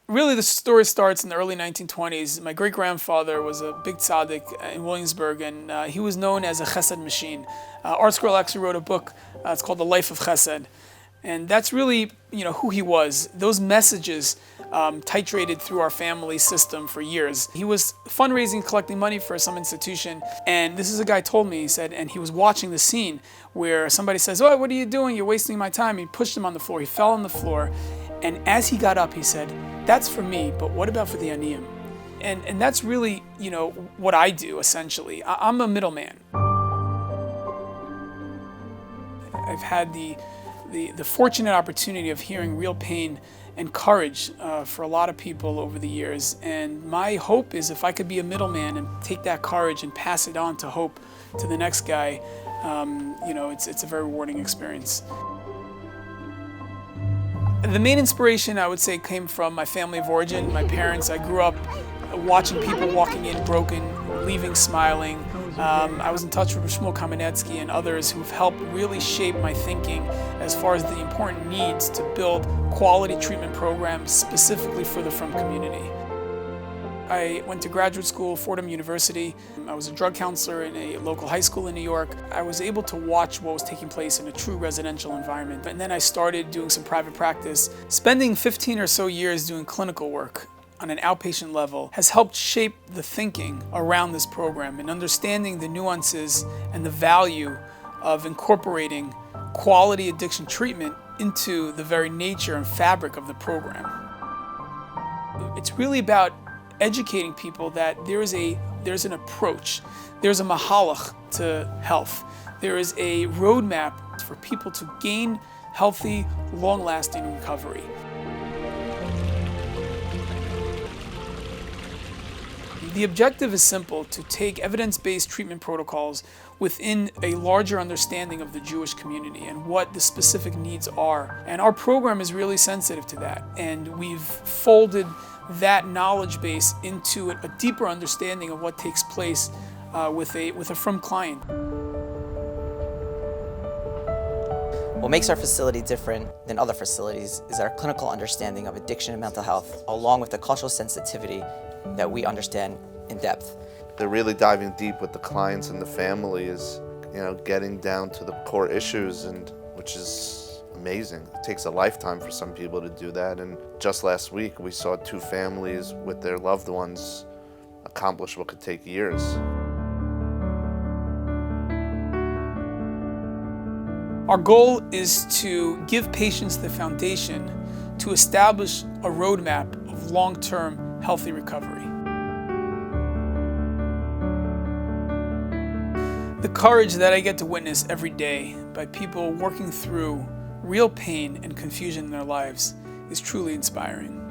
Really, the story starts in the early 1920s. My great-grandfather was a big tzaddik in Williamsburg, and he was known as a chesed machine. Archstone actually wrote a book. It's called The Life of Chesed. And that's really, who he was. Those messages titrated through our family system for years. He was fundraising, collecting money for some institution, and this is a guy told me, he said, and he was watching the scene where somebody says, "Oh, what are you doing? You're wasting my time." He pushed him on the floor. He fell on the floor, and as he got up, he said, "That's for me, but what about for the aniyim?" And that's really, what I do, essentially. I'm a middleman. I've had the fortunate opportunity of hearing real pain and courage for a lot of people over the years. And my hope is if I could be a middleman and take that courage and pass it on to hope to the next guy, it's a very rewarding experience. The main inspiration, I would say, came from my family of origin, my parents. I grew up watching people walking in broken, leaving smiling. I was in touch with Shmuel Kamenetsky and others who've helped really shape my thinking as far as the important needs to build quality treatment programs specifically for the frum community. I went to graduate school, Fordham University. I was a drug counselor in a local high school in New York. I was able to watch what was taking place in a true residential environment. And then I started doing some private practice. Spending 15 or so years doing clinical work on an outpatient level has helped shape the thinking around this program and understanding the nuances and the value of incorporating quality addiction treatment into the very nature and fabric of the program. It's really about educating people that there's an approach, there's a mahalach to health, there is a roadmap for people to gain healthy, long-lasting recovery. The objective is simple: to take evidence-based treatment protocols within a larger understanding of the Jewish community and what the specific needs are. And our program is really sensitive to that. And we've folded that knowledge base into a deeper understanding of what takes place with a frum client. What makes our facility different than other facilities is our clinical understanding of addiction and mental health, along with the cultural sensitivity that we understand in depth. They're really diving deep with the clients and the families, getting down to the core issues, and which is amazing. It takes a lifetime for some people to do that, and just last week we saw 2 families with their loved ones accomplish what could take years. Our goal is to give patients the foundation to establish a roadmap of long-term healthy recovery. The courage that I get to witness every day by people working through real pain and confusion in their lives is truly inspiring.